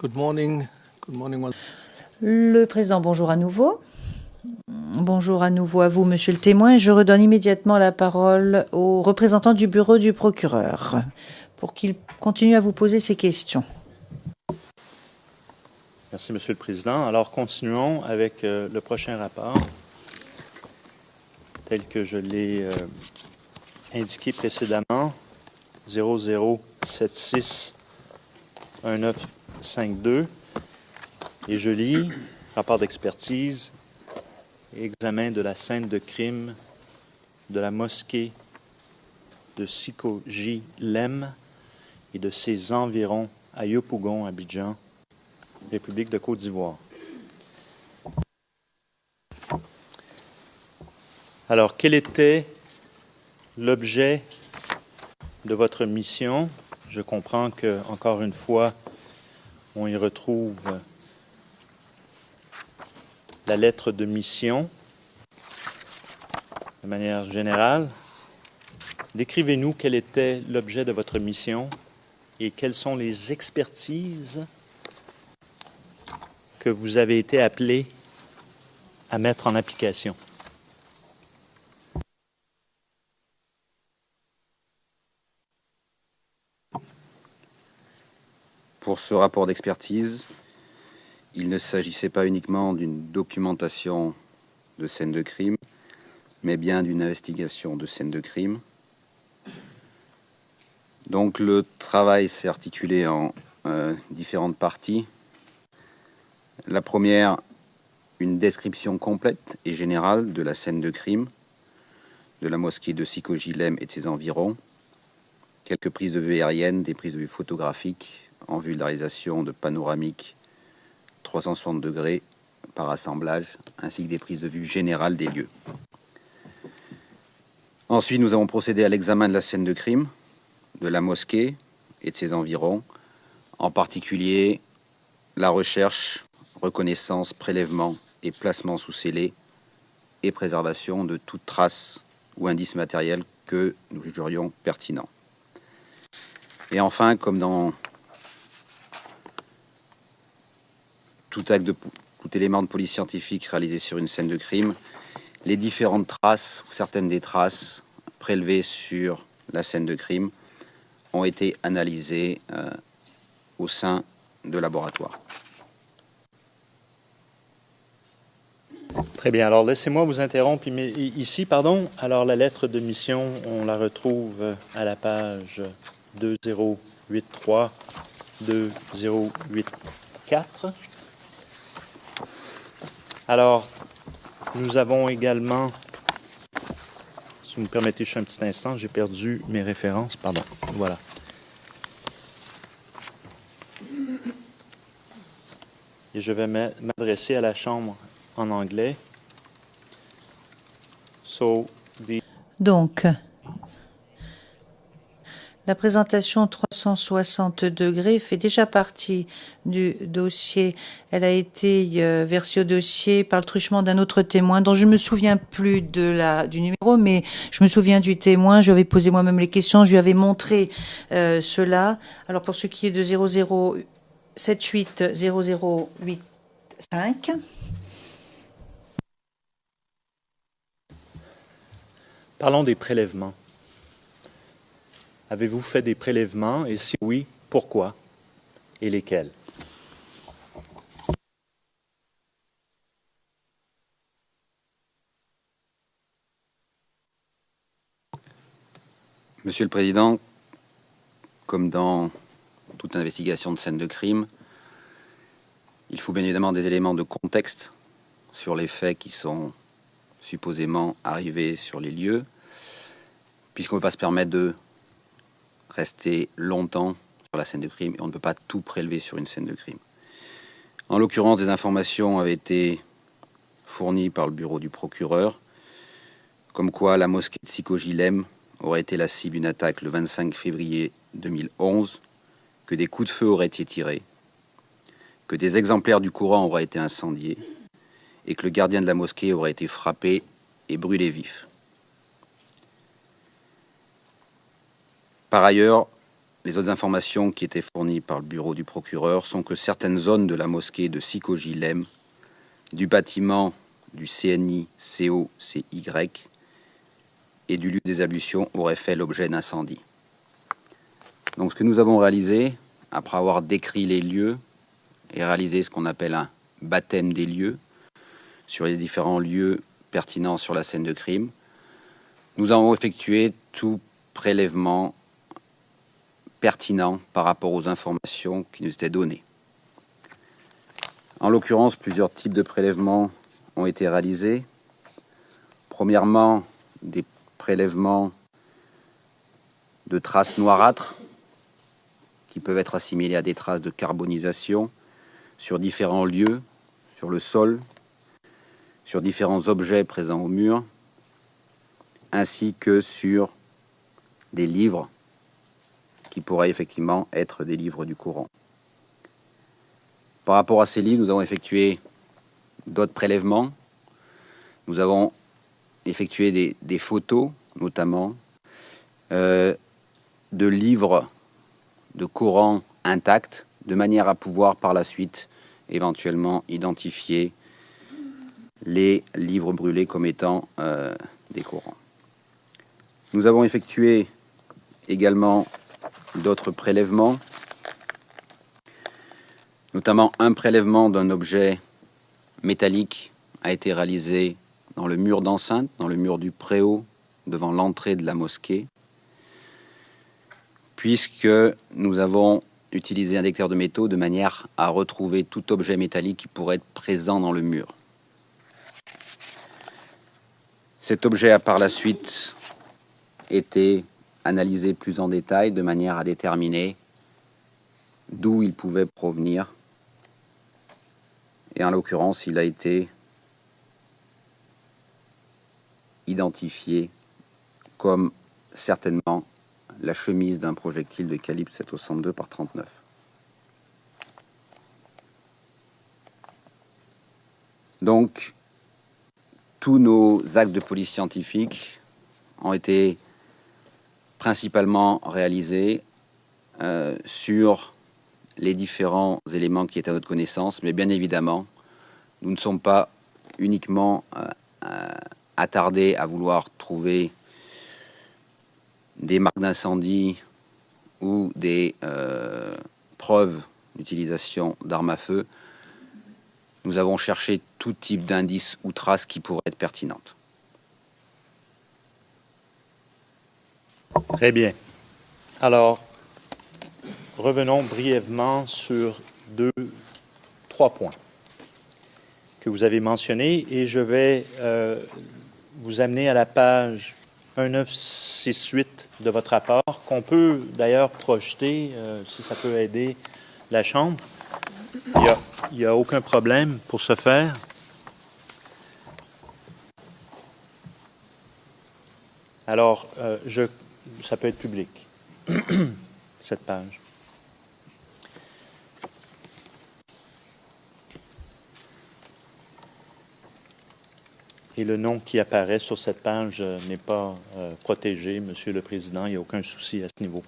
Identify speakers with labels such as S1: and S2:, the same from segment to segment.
S1: Good morning. Good morning.
S2: Le président, bonjour à nouveau. Bonjour à nouveau à vous, monsieur le témoin. Je redonne immédiatement la parole au représentant du bureau du procureur pour qu'il continue à vous poser ses questions.
S3: Merci, Monsieur le Président. Alors, continuons avec le prochain rapport, tel que je l'ai indiqué précédemment, 00761952. Et je lis rapport d'expertise et examen de la scène de crime de la mosquée de Sikoji Lem et de ses environs à Yopougon, Abidjan, République de Côte d'Ivoire. Alors, quel était l'objet de votre mission? Je comprends que, encore une fois, on y retrouve la lettre de mission de manière générale. Décrivez-nous quel était l'objet de votre mission et quelles sont les expertises que vous avez été appelé à mettre en application.
S4: Pour ce rapport d'expertise, il ne s'agissait pas uniquement d'une documentation de scène de crime, mais bien d'une investigation de scène de crime. Donc le travail s'est articulé en différentes parties. La première, une description complète et générale de la scène de crime, de la mosquée de Sikoji Lem et de ses environs, quelques prises de vue aériennes, des prises de vue photographiques en vue de la réalisation de panoramiques 360 degrés par assemblage, ainsi que des prises de vue générales des lieux. Ensuite, nous avons procédé à l'examen de la scène de crime, de la mosquée et de ses environs, en particulier la recherche, reconnaissance, prélèvement et placement sous scellé et préservation de toute trace ou indice matériel que nous jugerions pertinent. Et enfin, comme dans tout élément de police scientifique réalisé sur une scène de crime, les différentes traces, ou certaines des traces prélevées sur la scène de crime ont été analysées au sein de laboratoires.
S3: Très bien. Alors, laissez-moi vous interrompre ici, pardon. Alors, la lettre de mission, on la retrouve à la page 2083, 2084. Alors, nous avons également, si vous me permettez juste un petit instant, j'ai perdu mes références, pardon, voilà. Et je vais m'adresser à la Chambre en anglais.
S2: Donc, la présentation 360 degrés fait déjà partie du dossier. Elle a été versée au dossier par le truchement d'un autre témoin dont je ne me souviens plus du numéro, mais je me souviens du témoin. Je lui avais posé moi-même les questions, je lui avais montré cela. Alors pour ce qui est de 0078 0085.
S3: Parlons des prélèvements. Avez-vous fait des prélèvements et si oui, pourquoi et lesquels?
S4: Monsieur le Président, comme dans toute investigation de scène de crime, il faut bien évidemment des éléments de contexte sur les faits qui sont supposément arrivés sur les lieux, puisqu'on ne peut pas se permettre de rester longtemps sur la scène de crime et on ne peut pas tout prélever sur une scène de crime. En l'occurrence, des informations avaient été fournies par le bureau du procureur, comme quoi la mosquée de Sikoji Lem aurait été la cible d'une attaque le 25 février 2011, que des coups de feu auraient été tirés, que des exemplaires du Coran auraient été incendiés et que le gardien de la mosquée aurait été frappé et brûlé vif. Par ailleurs, les autres informations qui étaient fournies par le bureau du procureur sont que certaines zones de la mosquée de Sikoji-Lem, du bâtiment du CNI COCY et du lieu des ablutions auraient fait l'objet d'incendies. Donc ce que nous avons réalisé, après avoir décrit les lieux et réalisé ce qu'on appelle un baptême des lieux sur les différents lieux pertinents sur la scène de crime, nous avons effectué tout prélèvement pertinent par rapport aux informations qui nous étaient données. En l'occurrence, plusieurs types de prélèvements ont été réalisés. Premièrement, des prélèvements de traces noirâtres qui peuvent être assimilées à des traces de carbonisation sur différents lieux, sur le sol, sur différents objets présents au mur, ainsi que sur des livres qui pourraient effectivement être des livres du Coran. Par rapport à ces livres, nous avons effectué d'autres prélèvements. Nous avons effectué des photos, notamment, de livres de Coran intacts, de manière à pouvoir par la suite éventuellement identifier les livres brûlés comme étant des Corans. Nous avons effectué également d'autres prélèvements, notamment un prélèvement d'un objet métallique a été réalisé dans le mur d'enceinte, dans le mur du préau, devant l'entrée de la mosquée, puisque nous avons utilisé un détecteur de métaux de manière à retrouver tout objet métallique qui pourrait être présent dans le mur. Cet objet a par la suite été analysé plus en détail de manière à déterminer d'où il pouvait provenir. Et en l'occurrence, il a été identifié comme certainement la chemise d'un projectile de calibre 7,62 par 39. Donc, tous nos actes de police scientifique ont été principalement réalisés sur les différents éléments qui étaient à notre connaissance, mais bien évidemment, nous ne sommes pas uniquement attardés à vouloir trouver des marques d'incendie ou des preuves d'utilisation d'armes à feu. Nous avons cherché tout type d'indices ou traces qui pourraient être pertinentes.
S3: Très bien. Alors, revenons brièvement sur trois points que vous avez mentionnés et je vais vous amener à la page 1968 de votre rapport, qu'on peut d'ailleurs projeter, si ça peut aider la Chambre. Il n'y a aucun problème pour ce faire. Alors, ça peut être public, cette page. Et le nom qui apparaît sur cette page n'est pas protégé, Monsieur le Président, il n'y a aucun souci à ce niveau.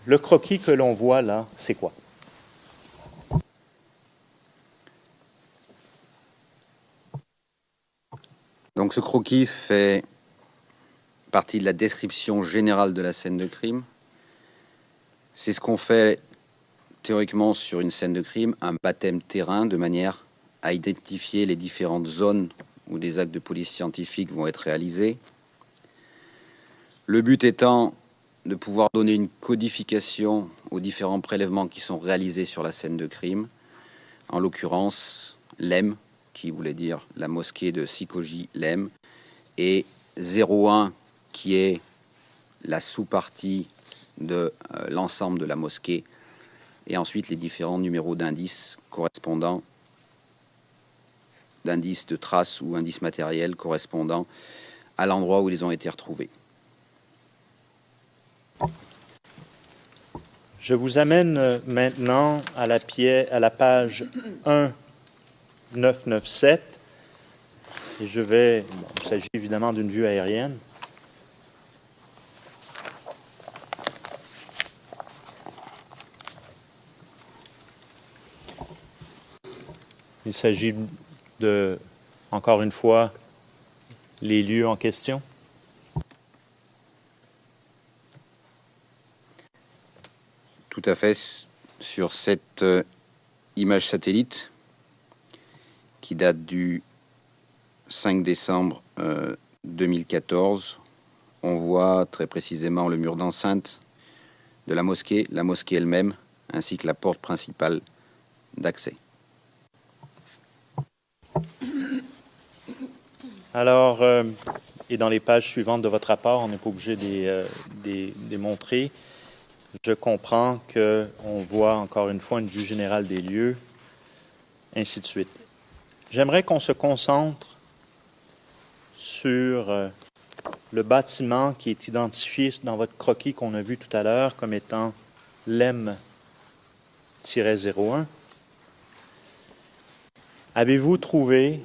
S3: Le croquis que l'on voit là, c'est quoi?
S4: Donc ce croquis fait partie de la description générale de la scène de crime. C'est ce qu'on fait théoriquement sur une scène de crime, un baptême terrain, de manière à identifier les différentes zones où des actes de police scientifique vont être réalisés. Le but étant de pouvoir donner une codification aux différents prélèvements qui sont réalisés sur la scène de crime, en l'occurrence Lem, qui voulait dire la mosquée de Sikoji-Lem, et 01, qui est la sous-partie de l'ensemble de la mosquée, et ensuite les différents numéros d'indices correspondants, d'indices de traces ou indices matériels correspondant à l'endroit où ils ont été retrouvés.
S3: Je vous amène maintenant à la page 1997 et il s'agit évidemment d'une vue aérienne. Il s'agit de, encore une fois, les lieux en question.
S4: Tout à fait. Sur cette image satellite qui date du 5 décembre 2014, on voit très précisément le mur d'enceinte de la mosquée elle-même, ainsi que la porte principale d'accès.
S3: Alors, et dans les pages suivantes de votre rapport, on n'est pas obligé de les montrer. Je comprends qu'on voit encore une fois une vue générale des lieux, ainsi de suite. J'aimerais qu'on se concentre sur le bâtiment qui est identifié dans votre croquis qu'on a vu tout à l'heure comme étant LEM-01. Avez-vous trouvé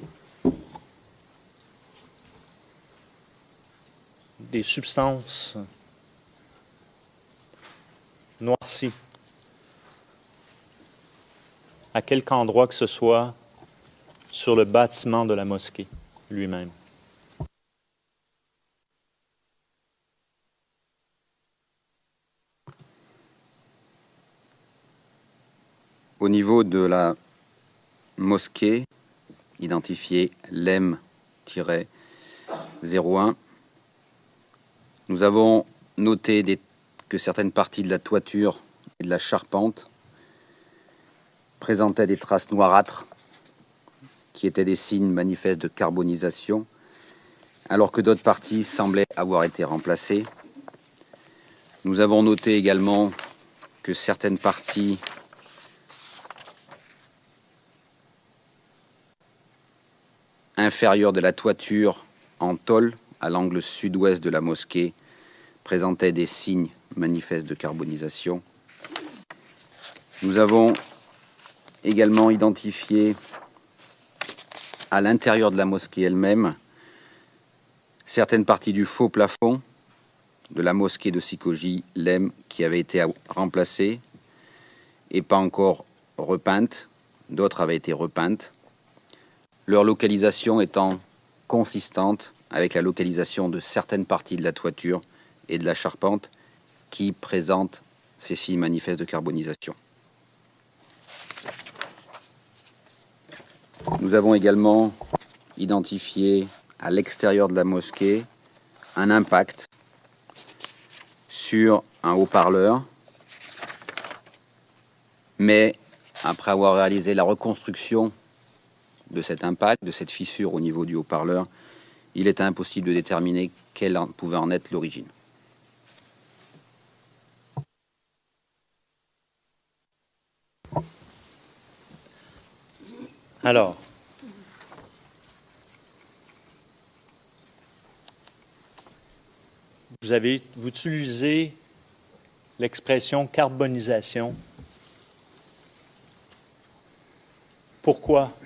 S3: des substances noircies à quelque endroit que ce soit sur le bâtiment de la mosquée lui-même?
S4: Au niveau de la mosquée, identifiée LEM-01, nous avons noté que certaines parties de la toiture et de la charpente présentaient des traces noirâtres qui étaient des signes manifestes de carbonisation, alors que d'autres parties semblaient avoir été remplacées. Nous avons noté également que certaines parties inférieures de la toiture en tôle, à l'angle sud-ouest de la mosquée, présentaient des signes manifestes de carbonisation. Nous avons également identifié à l'intérieur de la mosquée elle-même certaines parties du faux plafond de la mosquée de Sikoji, LEM, qui avaient été remplacées et pas encore repeintes. D'autres avaient été repeintes. Leur localisation étant consistante avec la localisation de certaines parties de la toiture et de la charpente qui présentent ces signes manifestes de carbonisation. Nous avons également identifié à l'extérieur de la mosquée un impact sur un haut-parleur, mais après avoir réalisé la reconstruction de cet impact, de cette fissure au niveau du haut-parleur, il est impossible de déterminer quelle pouvait en être l'origine.
S3: Alors, vous utilisez l'expression carbonisation. Pourquoi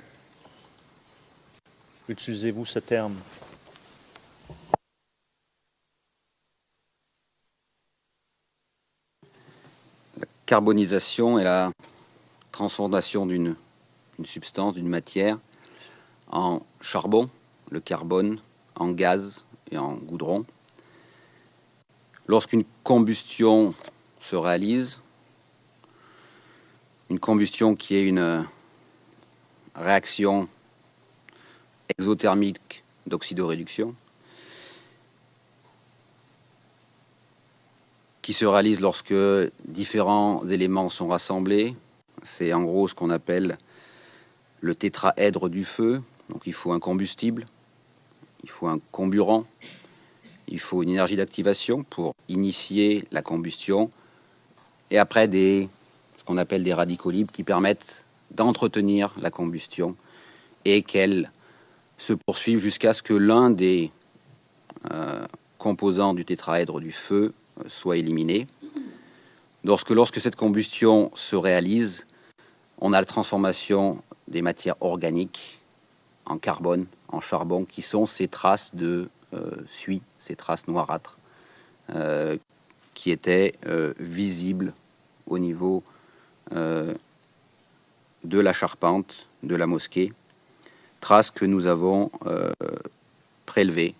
S3: utilisez-vous ce terme?
S4: La carbonisation est la transformation d'une substance, d'une matière, en charbon, le carbone, en gaz et en goudron. Lorsqu'une combustion se réalise, une combustion qui est une réaction exothermique d'oxydoréduction, qui se réalise lorsque différents éléments sont rassemblés. C'est en gros ce qu'on appelle le tétraèdre du feu. Donc il faut un combustible, il faut un comburant, il faut une énergie d'activation pour initier la combustion, et après ce qu'on appelle des radicaux libres qui permettent d'entretenir la combustion et qu'elle se poursuive jusqu'à ce que l'un des composants du tétraèdre du feu soit éliminé. Lorsque cette combustion se réalise, on a la transformation des matières organiques en carbone, en charbon, qui sont ces traces de suie, ces traces noirâtres, qui étaient visibles au niveau de la charpente de la mosquée, traces que nous avons prélevées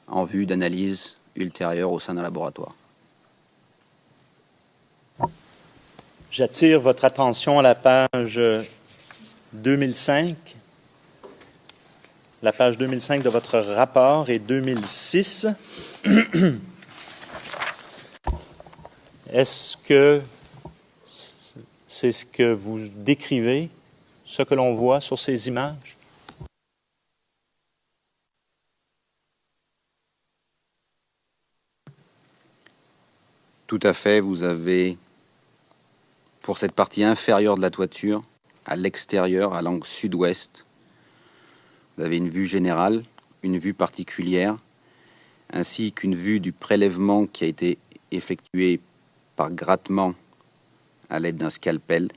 S4: en vue d'analyse ultérieure au sein d'un laboratoire.
S3: J'attire votre attention à la page 2005. La page 2005 de votre rapport et 2006. Est-ce que c'est ce que vous décrivez, ce que l'on voit sur ces images?
S4: Tout à fait, vous avez, pour cette partie inférieure de la toiture, à l'extérieur, à l'angle sud-ouest, vous avez une vue générale, une vue particulière, ainsi qu'une vue du prélèvement qui a été effectué par grattement à l'aide d'un scalpel,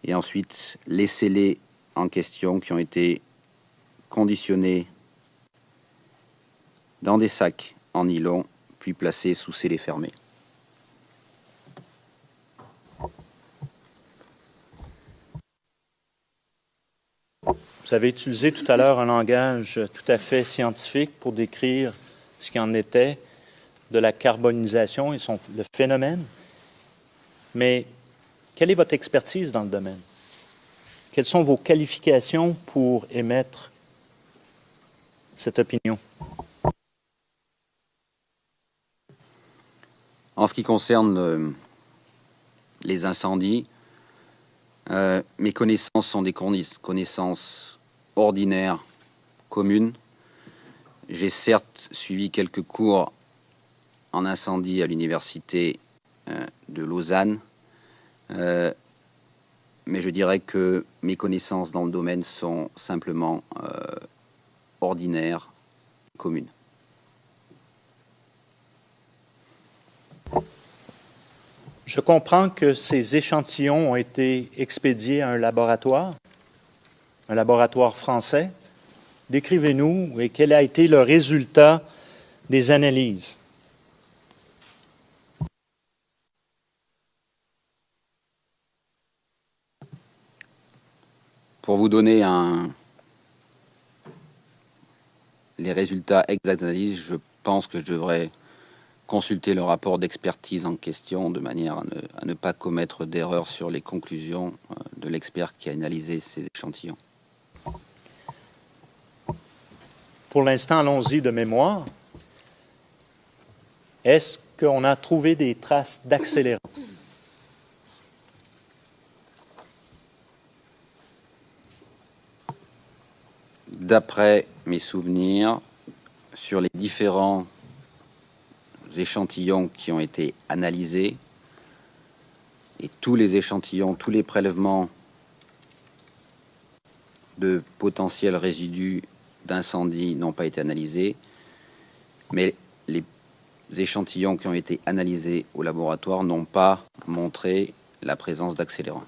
S4: et ensuite les scellés en question qui ont été conditionnés dans des sacs en nylon, puis placés sous scellés fermés.
S3: Vous avez utilisé tout à l'heure un langage tout à fait scientifique pour décrire ce qui en était de la carbonisation et le phénomène. Mais quelle est votre expertise dans le domaine? Quelles sont vos qualifications pour émettre cette opinion?
S4: En ce qui concerne les incendies, mes connaissances sont des connaissances ordinaires, communes. J'ai certes suivi quelques cours en incendie à l'université de Lausanne, mais je dirais que mes connaissances dans le domaine sont simplement ordinaires, communes.
S3: Je comprends que ces échantillons ont été expédiés à un laboratoire français. Décrivez-nous et quel a été le résultat des analyses.
S4: Pour vous donner les résultats exacts d'analyse, je pense que je devrais consulter le rapport d'expertise en question de manière à ne pas commettre d'erreur sur les conclusions de l'expert qui a analysé ces échantillons.
S3: Pour l'instant, allons-y de mémoire. Est-ce qu'on a trouvé des traces d'accélérants?
S4: D'après mes souvenirs, sur les différents échantillons qui ont été analysés, et tous les échantillons, tous les prélèvements de potentiels résidus d'incendie n'ont pas été analysés, mais les échantillons qui ont été analysés au laboratoire n'ont pas montré la présence d'accélérants.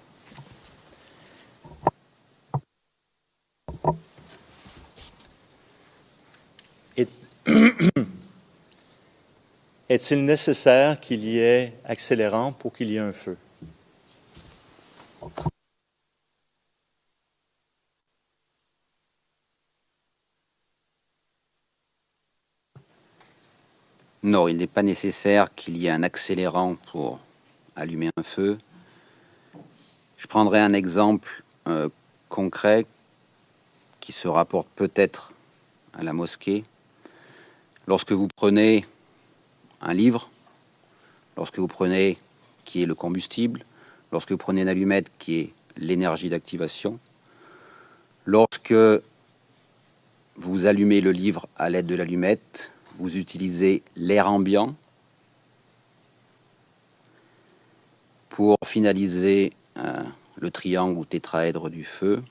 S3: Est-il nécessaire qu'il y ait accélérant pour qu'il y ait un feu?
S4: Non, il n'est pas nécessaire qu'il y ait un accélérant pour allumer un feu. Je prendrai un exemple concret qui se rapporte peut-être à la mosquée. Lorsque vous prenez un livre, lorsque vous prenez qui est le combustible, lorsque vous prenez une allumette qui est l'énergie d'activation, lorsque vous allumez le livre à l'aide de l'allumette, vous utilisez l'air ambiant pour finaliser le triangle ou tétraèdre du feu,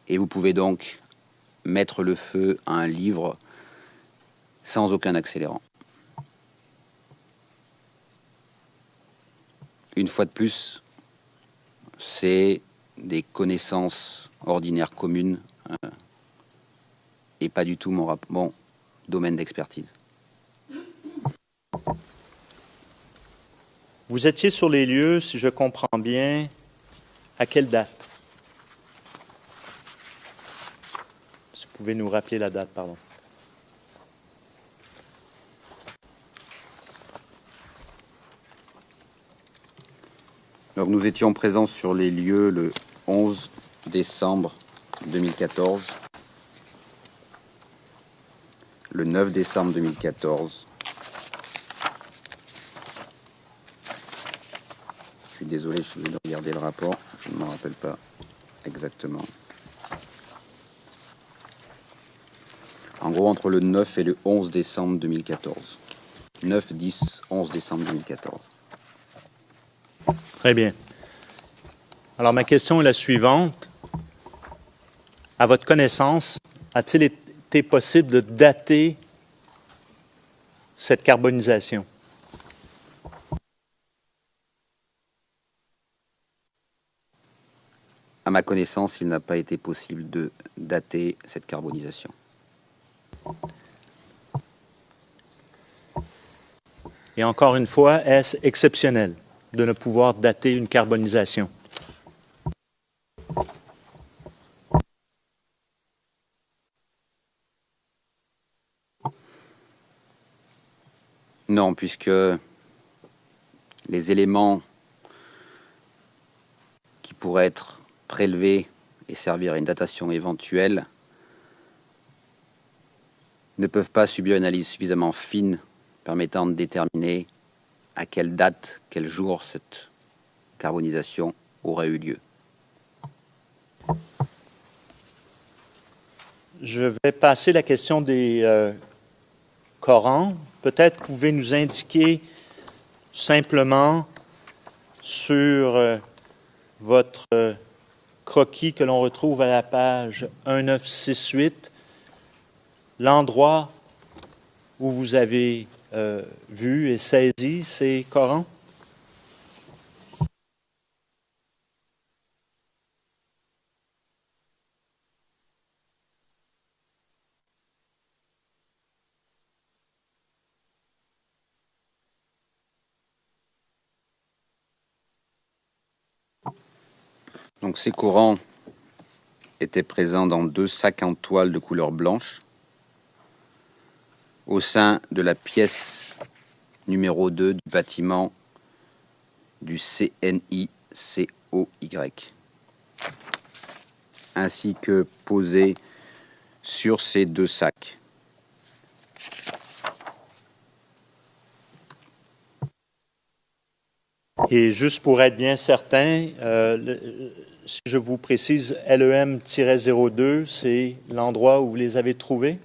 S4: et vous pouvez donc mettre le feu à un livre sans aucun accélérant. Une fois de plus, c'est des connaissances ordinaires communes et pas du tout mon domaine d'expertise.
S3: Vous étiez sur les lieux, si je comprends bien, à quelle date? pouvez nous rappeler la date, pardon?
S4: Donc nous étions présents sur les lieux le 11 décembre 2014, le 9 décembre 2014. Je suis désolé, je vais regarder le rapport, je ne m'en rappelle pas exactement. En gros, entre le 9 et le 11 décembre 2014. 9, 10, 11 décembre 2014.
S3: Très bien. Alors, ma question est la suivante. À votre connaissance, a-t-il été possible de dater cette carbonisation?
S4: À ma connaissance, il n'a pas été possible de dater cette carbonisation.
S3: Et encore une fois, est-ce exceptionnel de ne pouvoir dater une carbonisation?
S4: Non, puisque les éléments qui pourraient être prélevés et servir à une datation éventuelle ne peuvent pas subir une analyse suffisamment fine permettant de déterminer à quelle date, quel jour cette carbonisation aurait eu lieu.
S3: Je vais passer la question des Corans. Peut-être pouvez nous indiquer simplement sur votre croquis que l'on retrouve à la page 1968, l'endroit où vous avez vu et saisi ces Corans?
S4: Donc ces Corans étaient présents dans 2 sacs en toile de couleur blanche au sein de la pièce numéro 2 du bâtiment du CNICOY, ainsi que posés sur ces 2 sacs.
S3: Et juste pour être bien certain, si je vous précise, LEM-02, c'est l'endroit où vous les avez trouvés?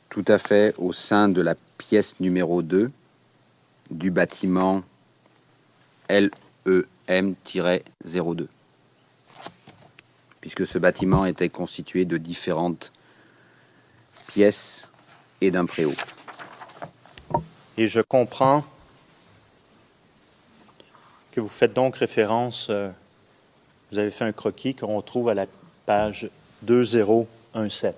S4: Tout à fait au sein de la pièce numéro 2 du bâtiment LEM-02, puisque ce bâtiment était constitué de différentes pièces et d'un préau.
S3: Et je comprends que vous faites donc référence, vous avez fait un croquis qu'on retrouve à la page 2017.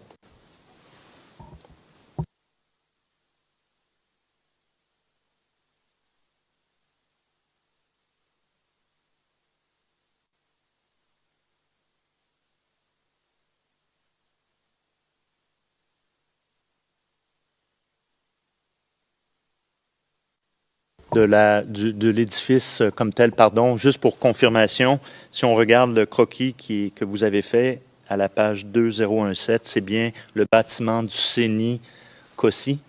S3: De l'édifice comme tel, pardon, juste pour confirmation, si on regarde le croquis que vous avez fait à la page 2017, c'est bien le bâtiment du CENI Cossy?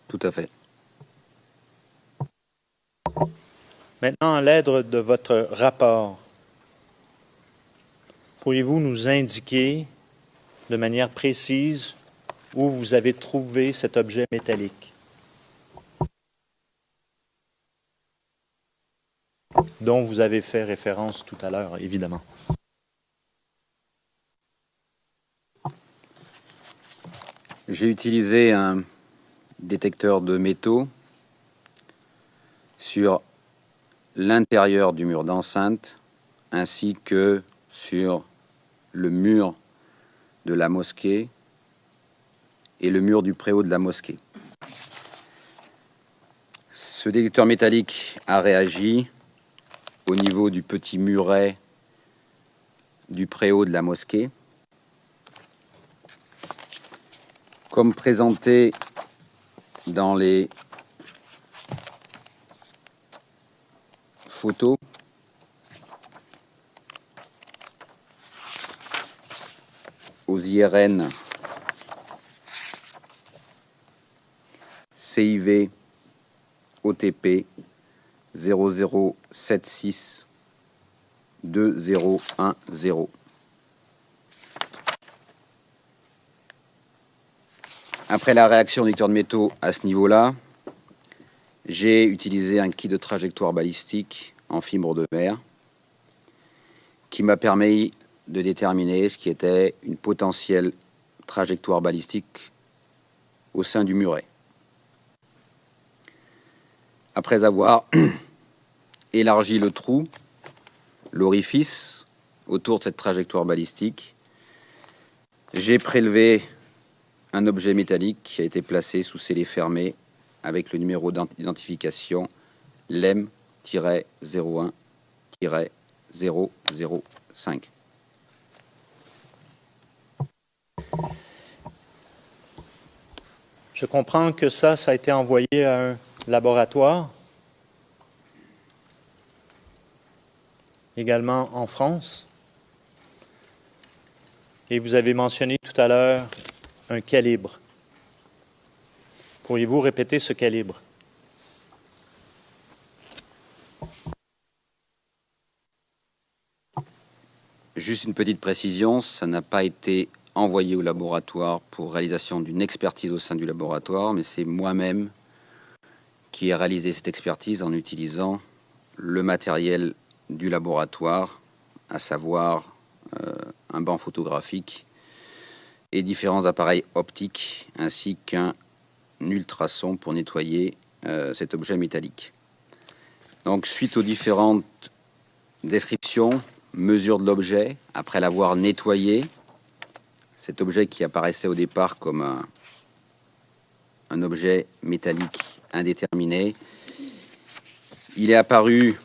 S4: Tout à fait.
S3: Maintenant, à l'aide de votre rapport, pourriez-vous nous indiquer de manière précise où vous avez trouvé cet objet métallique dont vous avez fait référence tout à l'heure, évidemment?
S4: J'ai utilisé un détecteur de métaux sur l'intérieur du mur d'enceinte ainsi que sur le mur de la mosquée et le mur du préau de la mosquée. Ce détecteur métallique a réagi au niveau du petit muret du préau de la mosquée. Comme présenté dans les photos, aux IRN CIV OTP 0076 2010. Après la réaction du détecteur de métaux à ce niveau-là, j'ai utilisé un kit de trajectoire balistique en fibre de verre qui m'a permis de déterminer ce qui était une potentielle trajectoire balistique au sein du muret. Après avoir élargi le trou, l'orifice autour de cette trajectoire balistique, j'ai prélevé un objet métallique qui a été placé sous scellé fermé avec le numéro d'identification LEM-01-005.
S3: Je comprends que ça a été envoyé à un laboratoire, également en France. Et vous avez mentionné tout à l'heure un calibre. Pourriez-vous répéter ce calibre?
S4: Juste une petite précision, ça n'a pas été envoyé au laboratoire pour réalisation d'une expertise au sein du laboratoire, mais c'est moi-même qui ai réalisé cette expertise en utilisant le matériel du laboratoire, à savoir un banc photographique et différents appareils optiques, ainsi qu'un ultrason pour nettoyer cet objet métallique. Donc, suite aux différentes descriptions, mesures de l'objet, après l'avoir nettoyé, cet objet qui apparaissait au départ comme un objet métallique indéterminé, il est apparu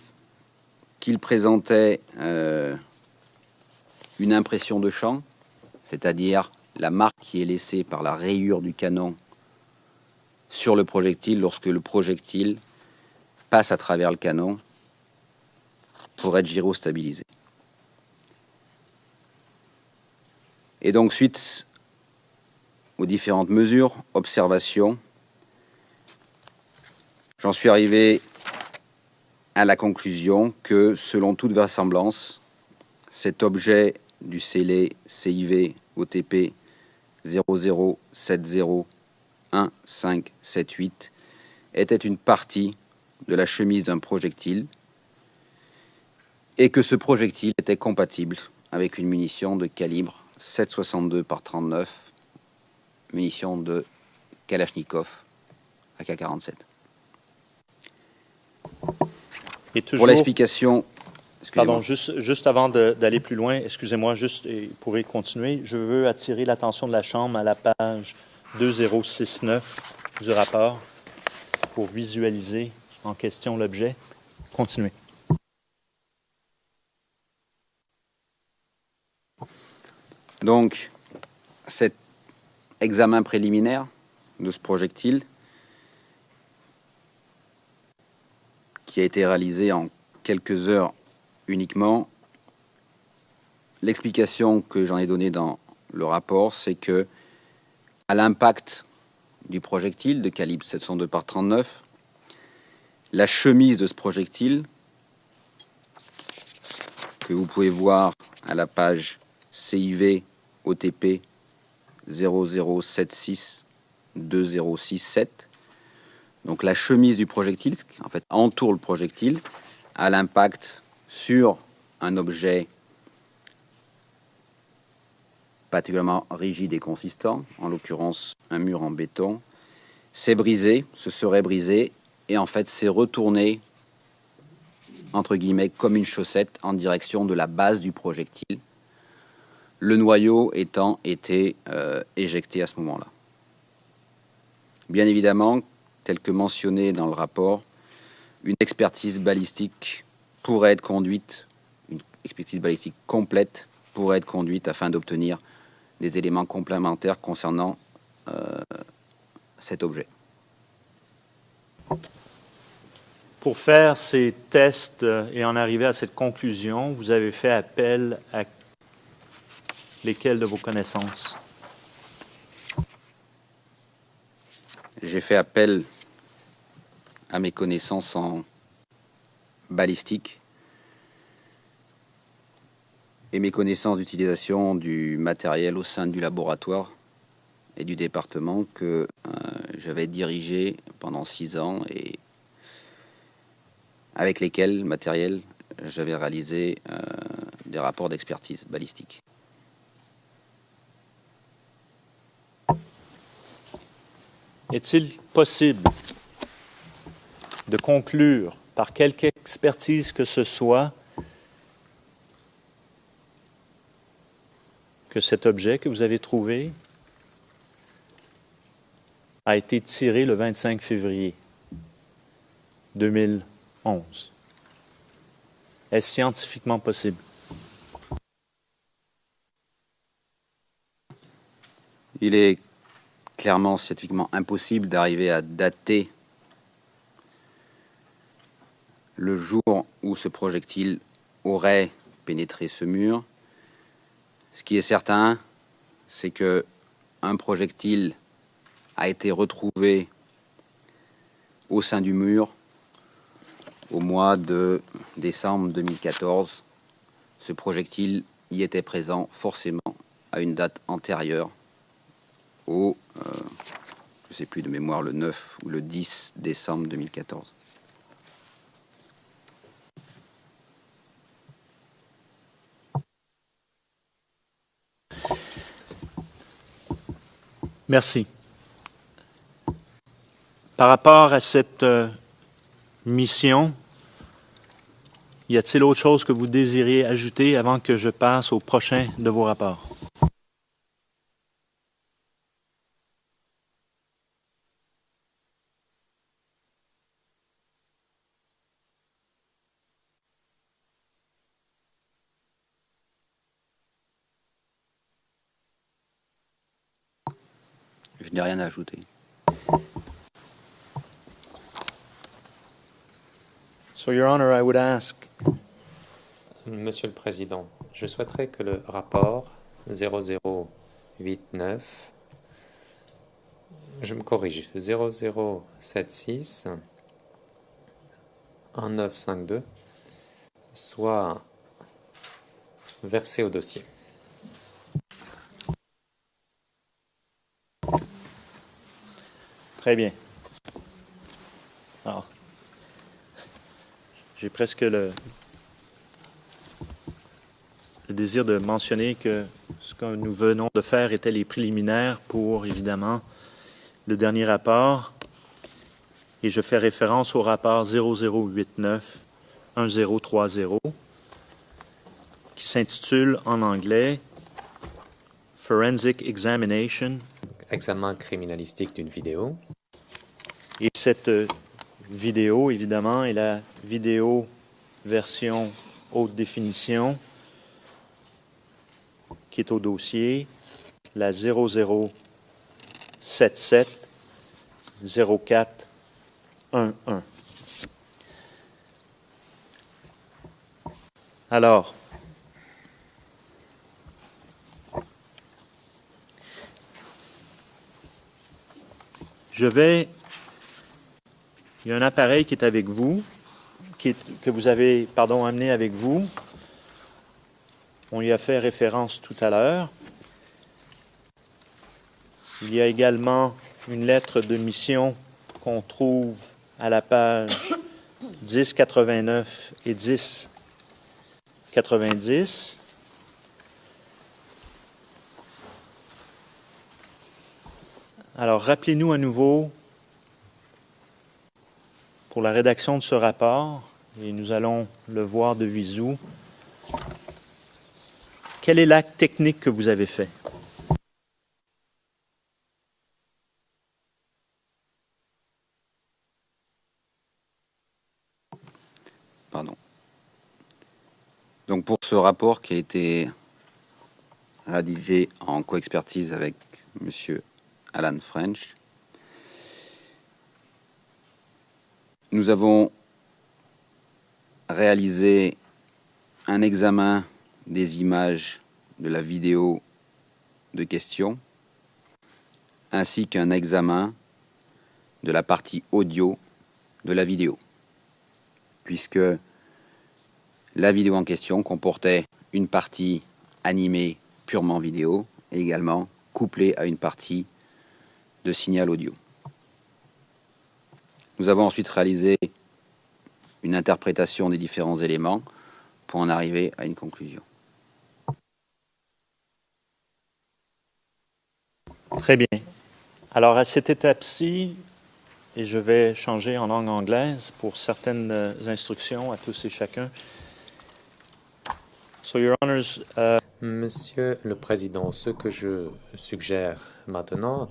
S4: qu'il présentait une impression de champ, c'est-à-dire la marque qui est laissée par la rayure du canon sur le projectile lorsque le projectile passe à travers le canon pour être gyrostabilisé. Et donc, suite aux différentes mesures, observations, j'en suis arrivé à la conclusion que, selon toute vraisemblance, cet objet du scellé CIV OTP 00701578 était une partie de la chemise d'un projectile et que ce projectile était compatible avec une munition de calibre 7,62 par 39, munition de Kalachnikov AK-47.
S3: Et toujours,
S4: pour l'explication...
S3: Pardon, juste avant d'aller plus loin, excusez-moi, juste, et vous pourrez continuer, je veux attirer l'attention de la Chambre à la page 2069 du rapport pour visualiser en question l'objet. Continuez.
S4: Donc, cet examen préliminaire de ce projectile, qui a été réalisé en quelques heures uniquement, l'explication que j'en ai donnée dans le rapport, c'est que, à l'impact du projectile de calibre 702 par 39, la chemise de ce projectile, que vous pouvez voir à la page CIV OTP 0076 2067, donc la chemise du projectile, qui en fait entoure le projectile, a l'impact sur un objet particulièrement rigide et consistant, en l'occurrence un mur en béton, s'est brisé, se serait brisé, et en fait s'est retourné, entre guillemets, comme une chaussette en direction de la base du projectile, le noyau étant été éjecté à ce moment-là. Bien évidemment, tel que mentionné dans le rapport, une expertise balistique pourrait être conduite, une expertise balistique complète pourrait être conduite afin d'obtenir des éléments complémentaires concernant cet objet.
S3: Pour faire ces tests et en arriver à cette conclusion, vous avez fait appel à lesquelles de vos connaissances?
S4: J'ai fait appel à mes connaissances en balistique et mes connaissances d'utilisation du matériel au sein du laboratoire et du département que j'avais dirigé pendant 6 ans et avec lesquels matériel j'avais réalisé des rapports d'expertise balistique.
S3: Est-il possible de conclure par quelque expertise que ce soit que cet objet que vous avez trouvé a été tiré le 25 février 2011? Est-ce scientifiquement possible?
S4: Il est clairement scientifiquement impossible d'arriver à dater le jour où ce projectile aurait pénétré ce mur. Ce qui est certain, c'est que un projectile a été retrouvé au sein du mur au mois de décembre 2014. Ce projectile y était présent forcément à une date antérieure au, je ne sais plus de mémoire, le 9 ou le 10 décembre 2014.
S3: Merci. Par rapport à cette mission, y a-t-il autre chose que vous désiriez ajouter avant que je passe au prochain de vos rapports?
S4: Je n'ai rien à ajouter.
S3: So, Your Honor, I would ask.
S5: Monsieur le Président, je souhaiterais que le rapport 0089, je me corrige, 0076 1952 soit versé au dossier.
S3: Très bien. Alors, j'ai presque le désir de mentionner que ce que nous venons de faire était les préliminaires pour, évidemment, le dernier rapport. Et je fais référence au rapport 0089-1030 qui s'intitule en anglais Forensic Examination.
S5: Examen criminalistique d'une vidéo.
S3: Et cette vidéo, évidemment, est la vidéo version haute définition qui est au dossier, la 0077 04 11. Alors, il y a un appareil qui est avec vous, que vous avez, amené avec vous. On y a fait référence tout à l'heure. Il y a également une lettre de mission qu'on trouve à la page 1089 et 1090. Alors, rappelez-nous à nouveau, pour la rédaction de ce rapport, et nous allons le voir de visu, quel est l'acte technique que vous avez fait?
S4: pour ce rapport qui a été rédigé en coexpertise avec M. Alan French, nous avons réalisé un examen des images de la vidéo de question, ainsi qu'un examen de la partie audio de la vidéo, puisque la vidéo en question comportait une partie animée purement vidéo et également couplée à une partie de signal audio. Nous avons ensuite réalisé une interprétation des différents éléments pour en arriver à une conclusion.
S3: Très bien. Alors, à cette étape-ci, et je vais changer en langue anglaise pour certaines instructions à tous et chacun. So, Your Honors,
S5: Monsieur le Président, ce que je suggère maintenant,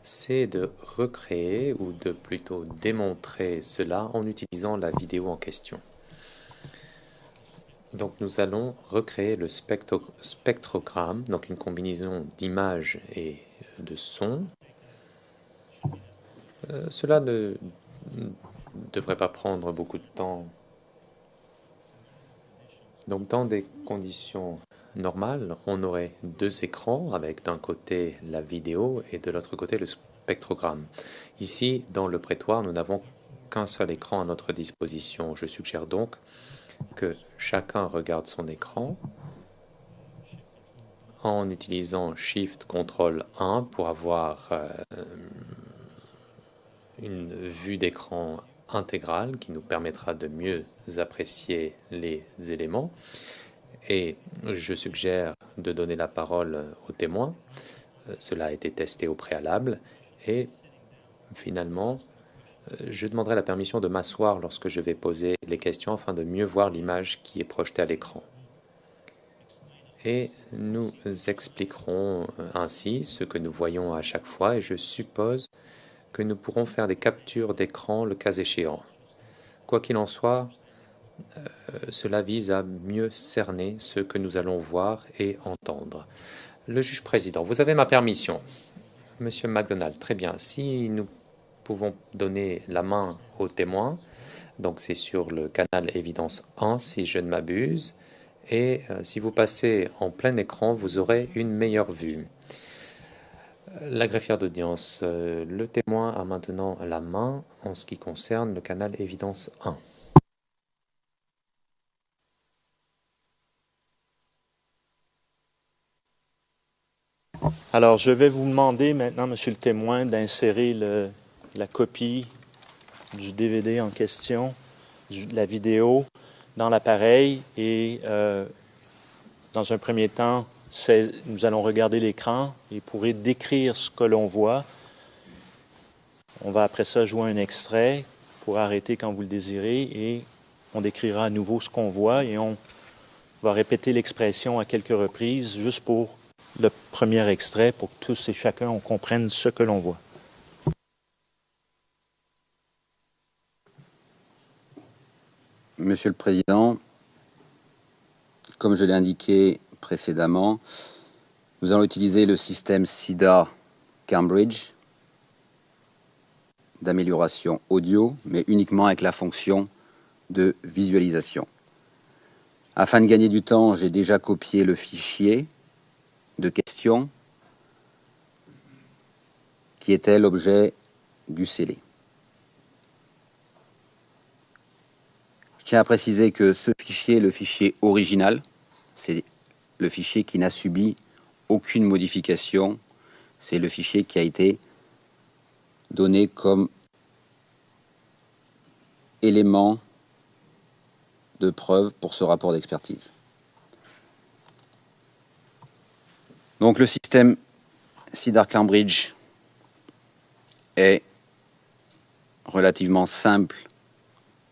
S5: c'est de recréer ou de plutôt démontrer cela en utilisant la vidéo en question. Donc nous allons recréer le spectrogramme, donc une combinaison d'images et de sons. Cela ne devrait pas prendre beaucoup de temps. Donc dans des conditions normales, on aurait deux écrans avec d'un côté la vidéo et de l'autre côté le spectrogramme. Ici, dans le prétoire, nous n'avons qu'un seul écran à notre disposition. Je suggère donc que chacun regarde son écran en utilisant Shift Ctrl 1 pour avoir une vue d'écran intégrale qui nous permettra de mieux apprécier les éléments. Et je suggère de donner la parole aux témoins. Cela a été testé au préalable. Et finalement, je demanderai la permission de m'asseoir lorsque je vais poser les questions afin de mieux voir l'image qui est projetée à l'écran. Et nous expliquerons ainsi ce que nous voyons à chaque fois et je suppose que nous pourrons faire des captures d'écran le cas échéant. Quoi qu'il en soit, cela vise à mieux cerner ce que nous allons voir et entendre. Le juge président, vous avez ma permission. Monsieur MacDonald, très bien. Si nous pouvons donner la main aux témoins, donc c'est sur le canal Évidence 1 si je ne m'abuse, et si vous passez en plein écran, vous aurez une meilleure vue. La greffière d'audience, le témoin a maintenant la main en ce qui concerne le canal Évidence 1.
S3: alors, je vais vous demander maintenant, Monsieur le témoin, d'insérer la copie du DVD en question, de la vidéo, dans l'appareil et dans un premier temps, nous allons regarder l'écran et pourrez décrire ce que l'on voit. On va après ça jouer un extrait pour arrêter quand vous le désirez et on décrira à nouveau ce qu'on voit et on va répéter l'expression à quelques reprises juste pour le premier extrait pour que tous et chacun on comprenne ce que l'on voit.
S4: Monsieur le Président, comme je l'ai indiqué précédemment, nous allons utiliser le système CIDA Cambridge d'amélioration audio, mais uniquement avec la fonction de visualisation. Afin de gagner du temps, j'ai déjà copié le fichier de questions qui était l'objet du scellé. Je tiens à préciser que ce fichier, le fichier original, c'est le fichier qui n'a subi aucune modification. C'est le fichier qui a été donné comme élément de preuve pour ce rapport d'expertise. Donc le système CIDA Cambridge est relativement simple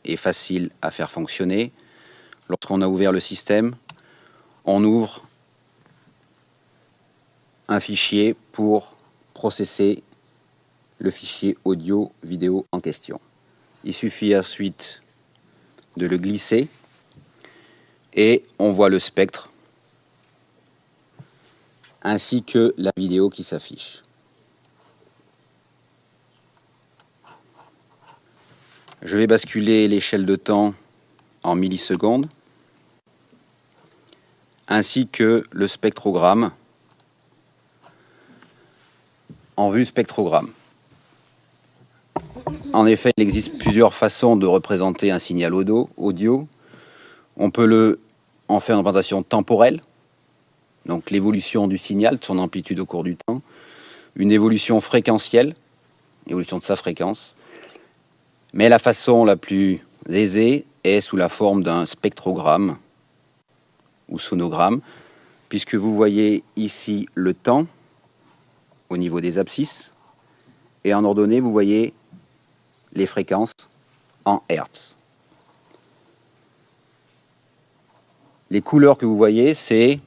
S4: et facile à faire fonctionner. Lorsqu'on a ouvert le système, on ouvre un fichier pour processer le fichier audio-vidéo en question. Il suffit ensuite de le glisser et on voit le spectre ainsi que la vidéo qui s'affiche. Je vais basculer l'échelle de temps en millisecondes ainsi que le spectrogramme en vue spectrogramme. En effet, il existe plusieurs façons de représenter un signal audio. On peut en faire une représentation temporelle, donc l'évolution du signal, de son amplitude au cours du temps, une évolution fréquentielle, évolution de sa fréquence, mais la façon la plus aisée est sous la forme d'un spectrogramme ou sonogramme, puisque vous voyez ici le temps au niveau des abscisses, et en ordonnée, vous voyez les fréquences en Hertz. Les couleurs que vous voyez, c'est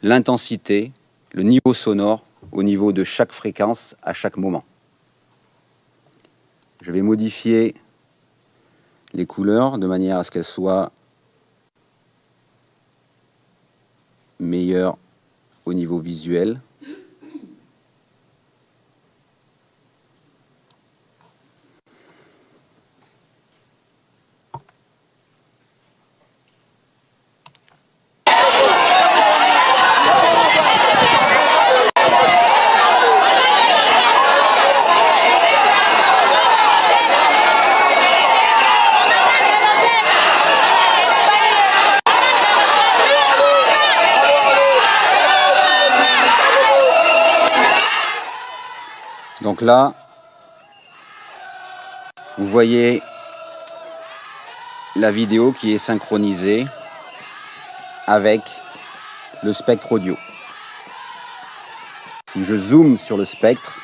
S4: l'intensité, le niveau sonore au niveau de chaque fréquence à chaque moment. Je vais modifier les couleurs de manière à ce qu'elles soient meilleures au niveau visuel. Donc là, vous voyez la vidéo qui est synchronisée avec le spectre audio. Si je zoome sur le spectre,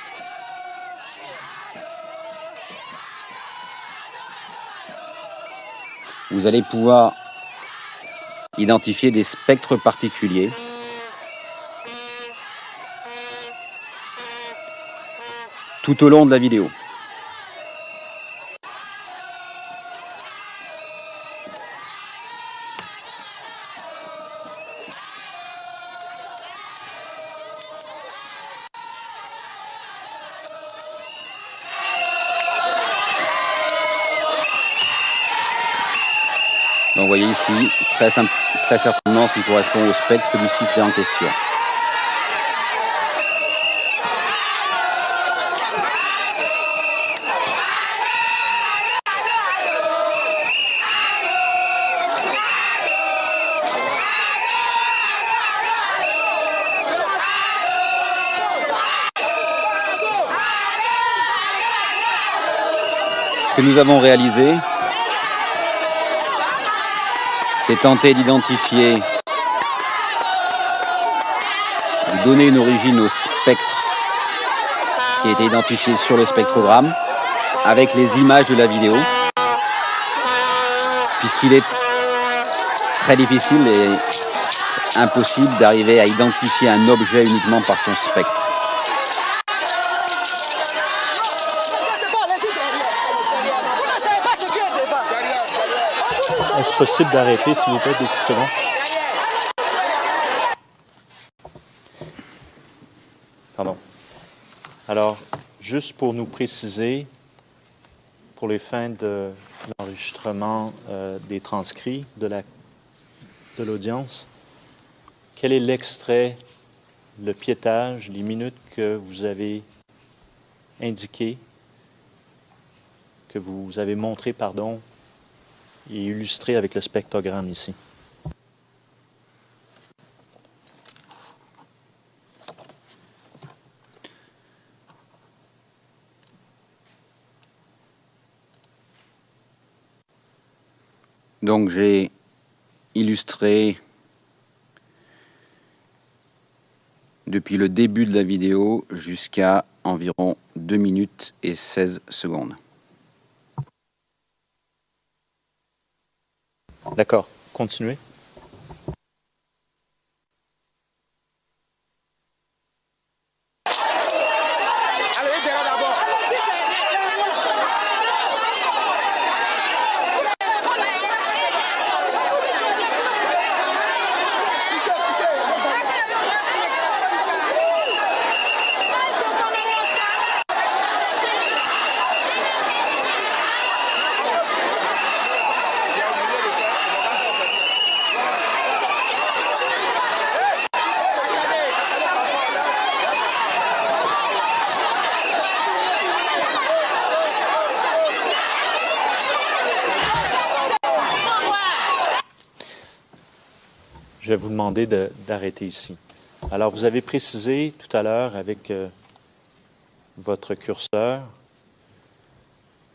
S4: vous allez pouvoir identifier des spectres particuliers tout au long de la vidéo. Donc vous voyez ici très certainement ce qui correspond au spectre du sifflet en question. Ce que nous avons réalisé, c'est tenter d'identifier, de donner une origine au spectre qui a été identifié sur le spectrogramme avec les images de la vidéo, puisqu'il est très difficile et impossible d'arriver à identifier un objet uniquement par son spectre.
S3: Est-ce possible d'arrêter, s'il vous plaît, 2 petites secondes? Pardon. Alors, juste pour nous préciser, pour les fins de l'enregistrement des transcrits de l'audience, quel est l'extrait, le piétage, les minutes que vous avez indiqué, que vous avez montré, pardon, et illustré avec le spectrogramme ici?
S4: Donc j'ai illustré depuis le début de la vidéo jusqu'à environ 2 minutes et 16 secondes.
S3: D'accord. Continuez. je vais vous demander d'arrêter ici. Alors, vous avez précisé tout à l'heure avec votre curseur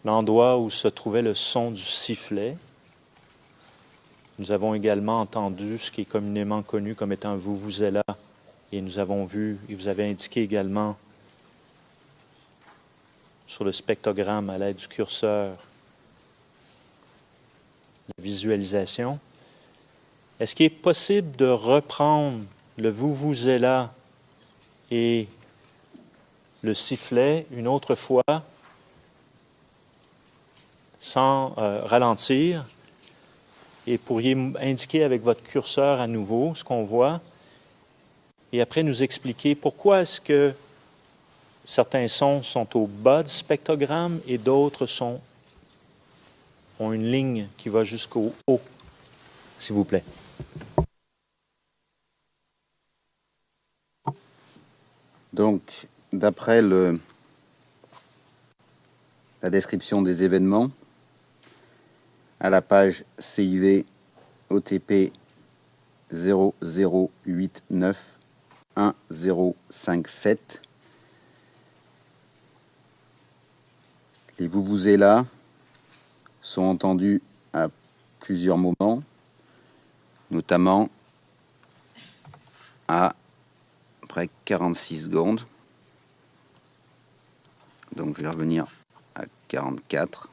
S3: l'endroit où se trouvait le son du sifflet. Nous avons également entendu ce qui est communément connu comme étant vuvuzela, et nous avons vu, et vous avez indiqué également sur le spectrogramme à l'aide du curseur la visualisation. Est-ce qu'il est possible de reprendre le vuvuzela et le sifflet une autre fois sans ralentir, et pourriez indiquer avec votre curseur à nouveau ce qu'on voit et après nous expliquer pourquoi est-ce que certains sons sont au bas du spectrogramme et d'autres ont une ligne qui va jusqu'au haut, s'il vous plaît.
S4: Donc, d'après la description des événements, à la page CIV OTP 00891057, les vuvuzelas sont entendus à plusieurs moments, notamment à près 46 secondes. Donc je vais revenir à 44.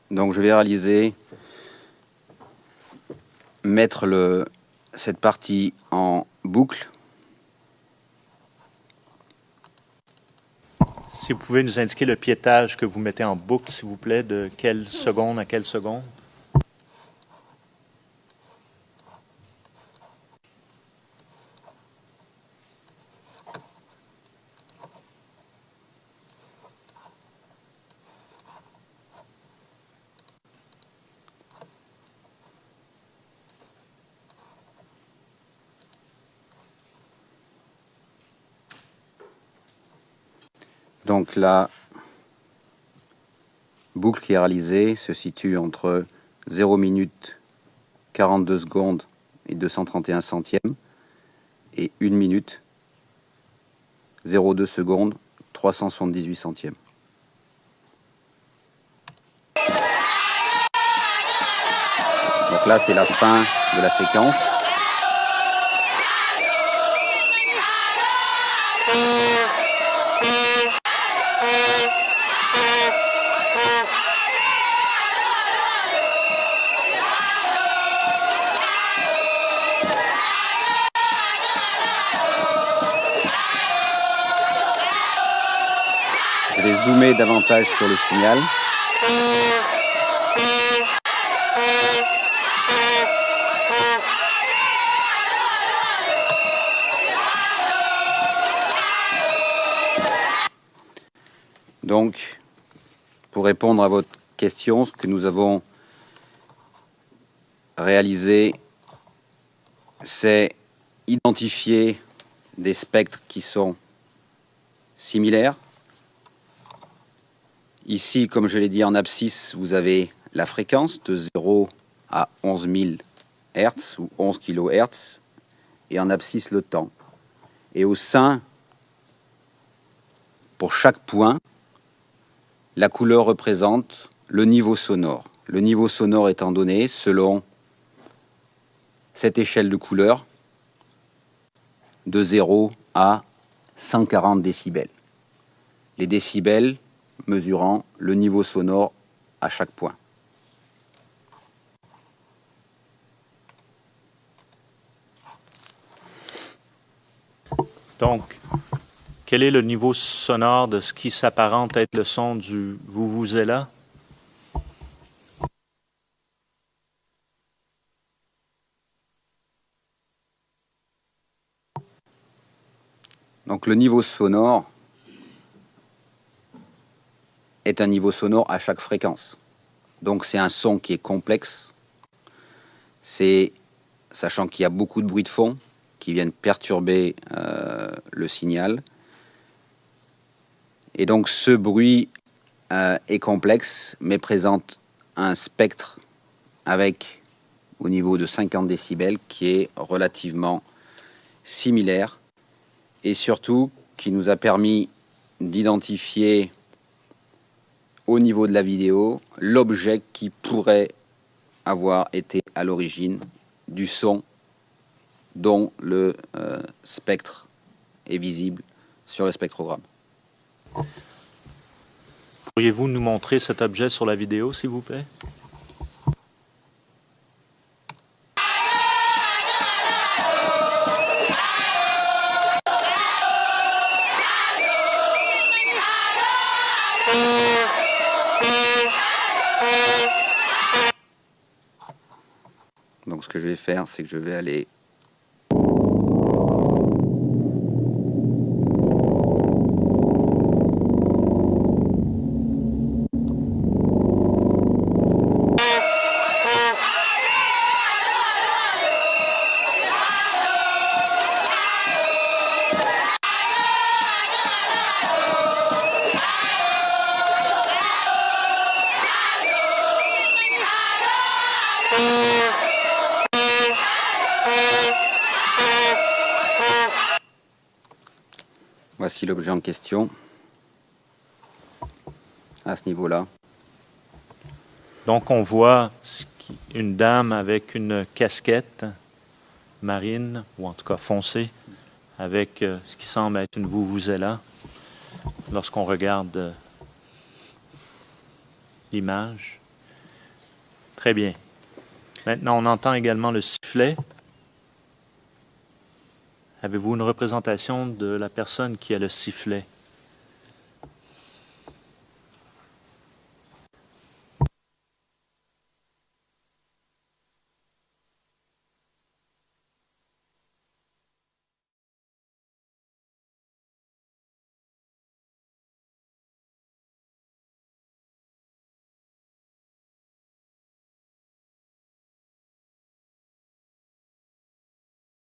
S4: Donc je vais mettre cette partie en boucle.
S3: Si vous pouvez nous indiquer le piétage que vous mettez en boucle, s'il vous plaît, de quelle seconde à quelle seconde?
S4: Donc la boucle qui est réalisée se situe entre 0 minute 42 secondes et 231 centièmes et 1 minute 02 secondes 378 centièmes. Donc là c'est la fin de la séquence. Je vais zoomer davantage sur le signal. Donc, pour répondre à votre question, ce que nous avons réalisé, c'est identifier des spectres qui sont similaires. Ici, comme je l'ai dit en abscisse, vous avez la fréquence de 0 à 11 000 Hz ou 11 kHz, et en abscisse le temps. Et au sein, pour chaque point, la couleur représente le niveau sonore. Le niveau sonore étant donné selon cette échelle de couleurs de 0 à 140 décibels. Les décibels mesurant le niveau sonore à chaque point.
S3: Donc, Quel est le niveau sonore de ce qui s'apparente à être le son du vuvuzela?
S4: Donc le niveau sonore est un niveau sonore à chaque fréquence. Donc c'est un son qui est complexe. C'est sachant qu'il y a beaucoup de bruits de fond qui viennent perturber le signal. Et donc ce bruit est complexe, mais présente un spectre avec, au niveau de 50 décibels, qui est relativement similaire et surtout qui nous a permis d'identifier au niveau de la vidéo l'objet qui pourrait avoir été à l'origine du son dont le spectre est visible sur le spectrogramme.
S3: Pourriez-vous nous montrer cet objet sur la vidéo, s'il vous plaît?
S4: Donc ce que je vais faire, c'est que je vais aller Voici l'objet en question, à ce niveau-là.
S3: Donc, on voit une dame avec une casquette marine, ou en tout cas foncée, avec ce qui semble être une vuvuzela, lorsqu'on regarde l'image. Très bien. Maintenant, on entend également le sifflet. Avez-vous une représentation de la personne qui a le sifflet?